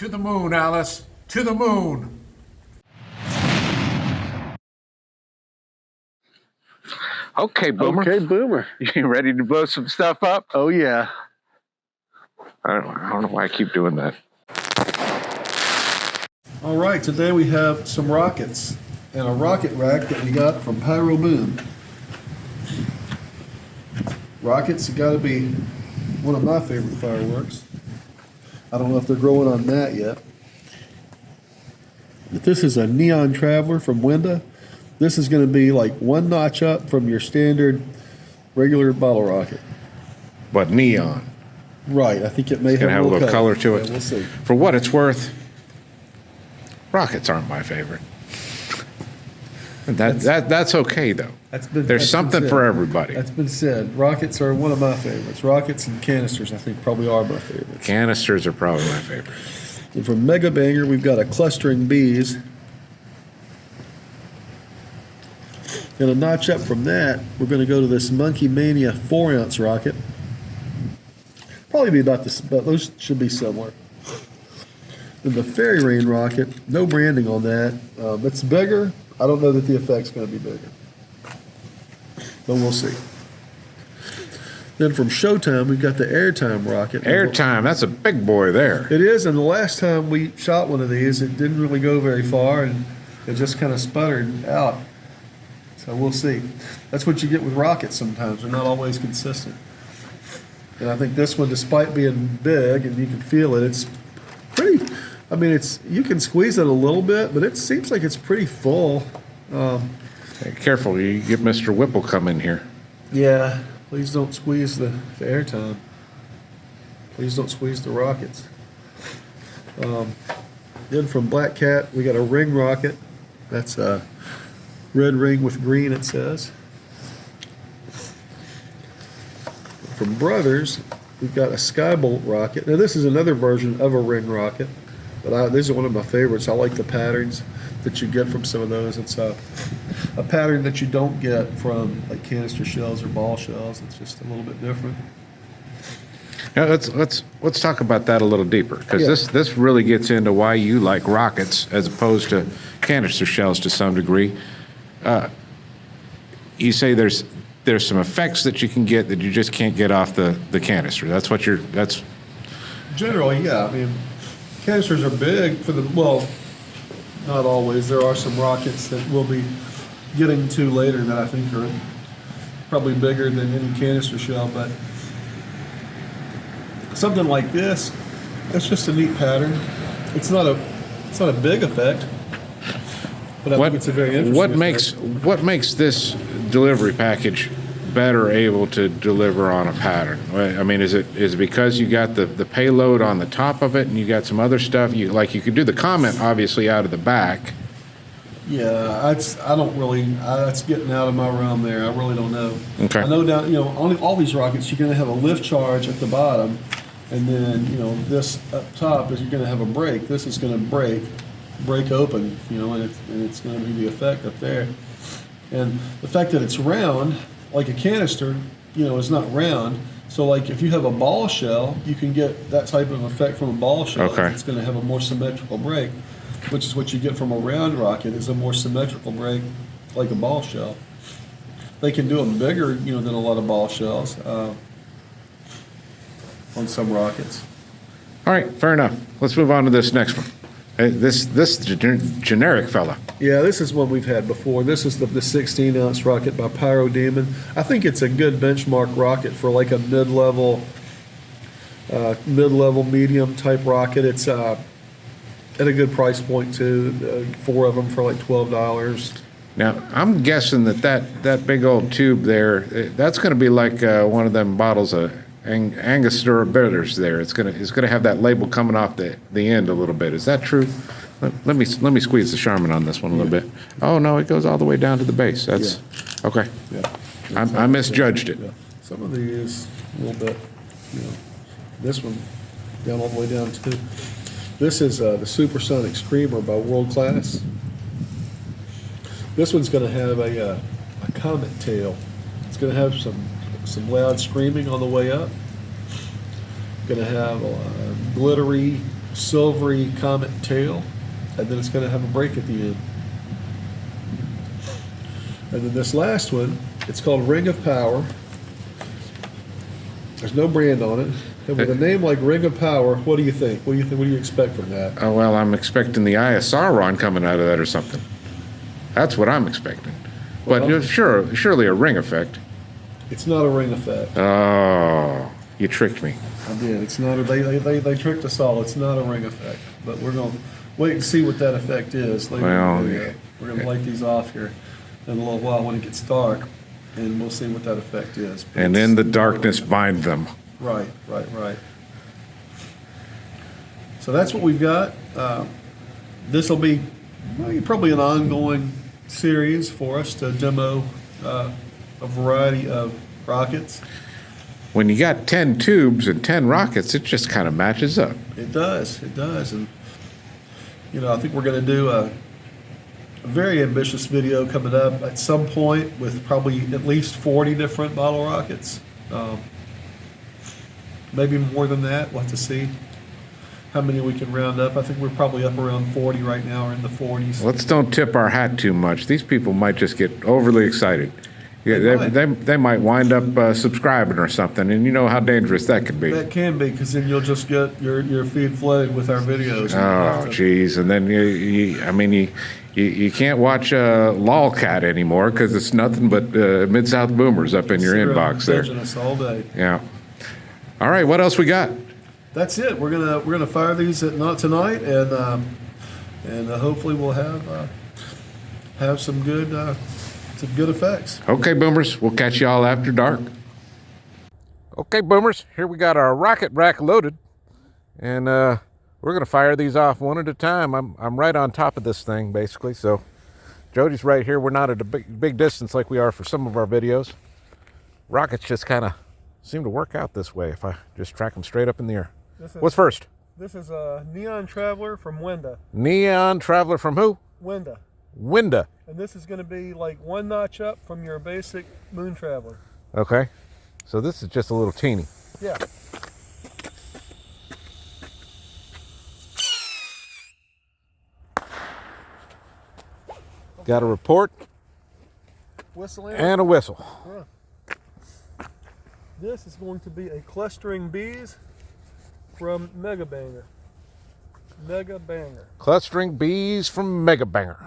To the moon, Alice. To the moon. Okay, Boomer. Okay, Boomer. You ready to blow some stuff up? Oh, yeah. I don't know why I keep doing that. All right, today we have some rockets and a rocket rack that we got from Pyroboom. Rockets have got to be one of my favorite fireworks. I don't know if they're growing on that yet. But this is a Neon Traveler from Winda. This is going to be like one notch up from your standard regular bottle rocket. But neon. Right, I think it may Gonna have a little color to it. Yeah, we'll see. For what it's worth, rockets aren't my favorite. That's okay though. There's something for everybody. That's been said. Rockets are one of my favorites. Rockets and canisters, I think, probably are my favorites. Canisters are probably my favorite. And from Mega Banger, we've got a Clustering Bees. And a notch up from that, we're going to go to this Monkey Mania 4-ounce rocket. Probably be about this, but those should be similar. And the Fairy Rain rocket, no branding on that. It's bigger. I don't know that the effect's going to be bigger. But we'll see. Then from Showtime, we've got the Airtime rocket. Airtime, that's a big boy there. It is, and the last time we shot one of these, it didn't really go very far, and it just kind of sputtered out. So we'll see. That's what you get with rockets sometimes. They're not always consistent. And I think this one, despite being big, and you can feel it, it's pretty, I mean, you can squeeze it a little bit, but it seems like it's pretty full. Hey, careful, you get Mr. Whipple come in here. Yeah, please don't squeeze the airtime. Please don't squeeze the rockets. Then from Black Cat, we got a ring rocket. That's a red ring with green, it says. From Brothers, we've got a Skybolt rocket. Now this is another version of a ring rocket, but this is one of my favorites. I like the patterns that you get from some of those. It's a pattern that you don't get from like canister shells or ball shells. It's just a little bit different. Now let's talk about that a little deeper, because this really gets into why you like rockets as opposed to canister shells to some degree. You say there's some effects that you can get that you just can't get off the canister. That's Generally, yeah. I mean, canisters are big for the, well, not always. There are some rockets that we'll be getting to later that I think are probably bigger than any canister shell, but something like this, that's just a neat pattern. It's not a big effect, but I think it's a very interesting what makes this delivery package better able to deliver on a pattern? I mean, is it because you got the payload on the top of it and you got some other stuff? You could do the comment obviously out of the back. Yeah, I don't really. That's getting out of my realm there. I really don't know. Okay. I know down, on all these rockets, you're going to have a lift charge at the bottom, and then this up top is you're going to have a brake. This is going to break open, and it's going to be the effect up there. And the fact that it's round, like a canister, is not round. So like if you have a ball shell, you can get that type of effect from a ball shell. Okay. It's going to have a more symmetrical break, which is what you get from a round rocket, is a more symmetrical break like a ball shell. They can do them bigger, than a lot of ball shells on some rockets. All right, fair enough. Let's move on to this next one. This generic fella. Yeah, this is one we've had before. This is the 16-ounce rocket by Pyro Demon. I think it's a good benchmark rocket for like a mid-level, medium type rocket. It's at a good price point too. 4 of them for like $12. Now, I'm guessing that big old tube there, that's going to be like one of them bottles of Angostura bitters there. It's gonna have that label coming off the end a little bit. Is that true? Let me squeeze the Charmin on this one a little bit. Oh no, it goes all the way down to the base. That's okay. Yeah. I misjudged it. Yeah. Some of these a little bit, this one down all the way down too. This is the Supersonic Screamer by World Class. This one's going to have a comet tail. It's going to have some loud screaming on the way up. Going to have glittery silvery comet tail, and then it's going to have a break at the end. And then this last one, it's called Ring of Power. There's no brand on it. And with a name like Ring of Power, what do you think? What do you think? What do you expect from that? Oh, well, I'm expecting the Eye of Sauron coming out of that or something. That's what I'm expecting. But Well, surely a ring effect. It's not a ring effect. Oh, you tricked me. I did. It's not. They tricked us all. It's not a ring effect. But we're gonna wait and see what that effect is. Later in the video. We're gonna light these off here in a little while when it gets dark, and we'll see what that effect is. But And in the darkness bind them. Right. So that's what we've got. This will be probably an ongoing series for us to demo a variety of rockets. When you got 10 tubes and 10 rockets, it just kind of matches up. It does, and I think we're going to do a very ambitious video coming up at some point with probably at least 40 different bottle rockets. Maybe more than that. We'll have to see how many we can round up. I think we're probably up around 40 right now, or in the 40s. Let's don't tip our hat too much. These people might just get overly excited. Yeah, they might wind up subscribing or something, and you know how dangerous that can be. That can be, because then you'll just get your feed flooded with our videos. Oh, geez. And then you can't watch Lolcat anymore because it's nothing but Mid-South boomers up in your inbox there. Us all day. Yeah. All right, what else we got? That's it. We're gonna fire these not tonight, and hopefully we'll have some good effects. Okay, boomers, we'll catch you all after dark. Okay, boomers, here we got our rocket rack loaded, and we're gonna fire these off one at a time. I'm right on top of this thing basically, so Jody's right here. We're not at a big distance like we are for some of our videos. Rockets just kind of seem to work out this way if I just track them straight up in the air. What's first? This is a Neon Traveler from Winda. Neon Traveler from who? Winda. Winda. And this is going to be like one notch up from your basic Moon Traveler. Okay. So this is just a little teeny. Yeah. Got a report. Whistle in. And a whistle. Yeah. This is going to be a Clustering Bees from Mega Banger. Mega Banger. Clustering Bees from Mega Banger.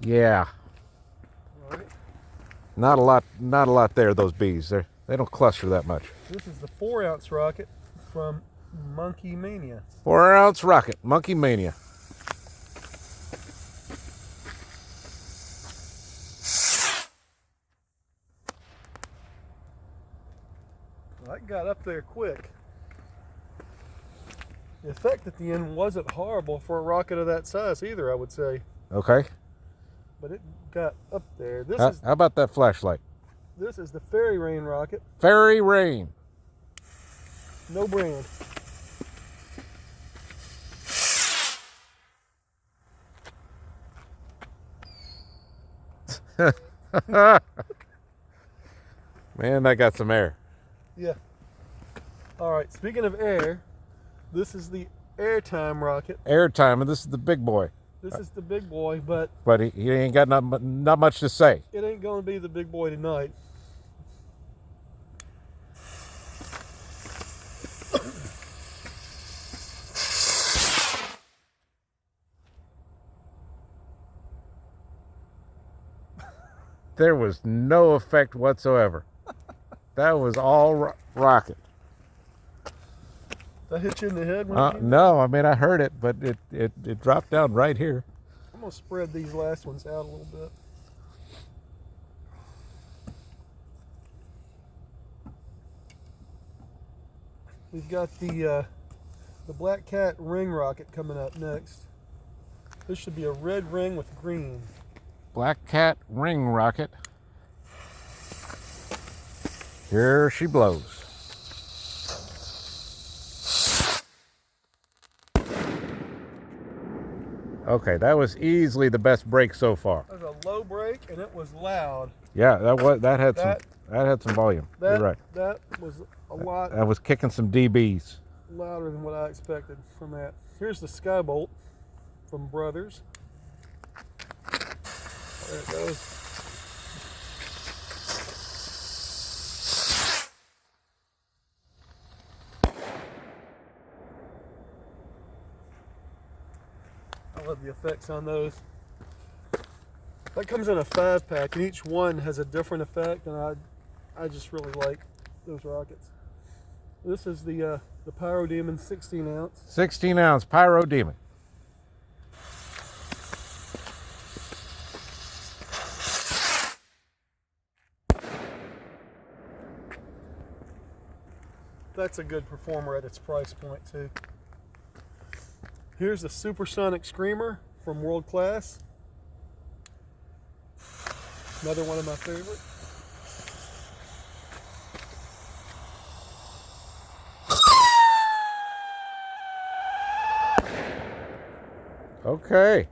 Yeah. All right. Not a lot there, those bees. They don't cluster that much. This is the 4-ounce rocket from Monkey Mania. 4-ounce rocket, Monkey Mania. That got up there quick. The effect at the end wasn't horrible for a rocket of that size either, I would say. Okay. But it got up there. How about that flashlight? This is the Fairy Rain rocket. Fairy Rain. No brand. Man, that got some air. Yeah. All right, speaking of air, this is the Airtime rocket. Airtime, and this is the big boy. This is the big boy, but But he ain't got not much to say. it ain't going to be the big boy tonight. There was no effect whatsoever. That was all rocket. Did I hit you in the head? When it came No, I mean I heard it, but it dropped down right here. I'm going to spread these last ones out a little bit. We've got the Black Cat ring rocket coming up next. This should be a red ring with green. Black Cat ring rocket. Here she blows. Okay, that was easily the best break so far. That was a low break, and it was loud. Yeah, that had some volume. You're right. That was a lot That was kicking some dBs. louder than what I expected from that. Here's the Skybolt from Brothers. There it goes. I love the effects on those. That comes in a 5-pack, and each one has a different effect, and I just really like those rockets. This is the Pyro Demon 16 ounce. 16 ounce Pyro Demon. That's a good performer at its price point too. Here's the Supersonic Screamer from World Class. Another one of my favorites. Okay.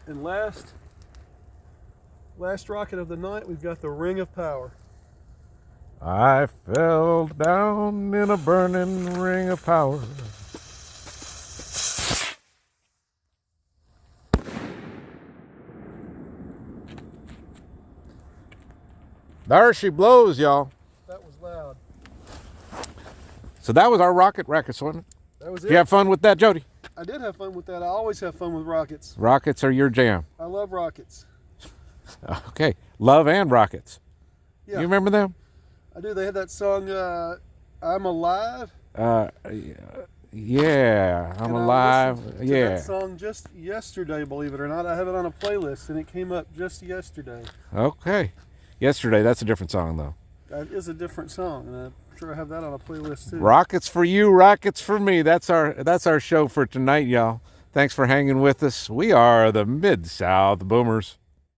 And last rocket of the night, we've got the Ring of Power. I fell down in a burning ring of power. There she blows, y'all. That was loud. So that was our rocket assortment. That was Did it. you have fun with that, Jody? I did have fun with that. I always have fun with rockets. Rockets are your jam. I love rockets. Okay. Love and rockets. Yeah, You remember them? I do. They had that song, I'm Alive. Yeah. I'm And I alive. listened to Yeah. that song just yesterday, believe it or not. I have it on a playlist, and it came up just yesterday. Okay. Yesterday, that's a different song, though. That is a different song, and I'm sure I have that on a playlist too. Rockets for you, rockets for me. That's our show for tonight, y'all. Thanks for hanging with us. We are the Mid-South Boomers.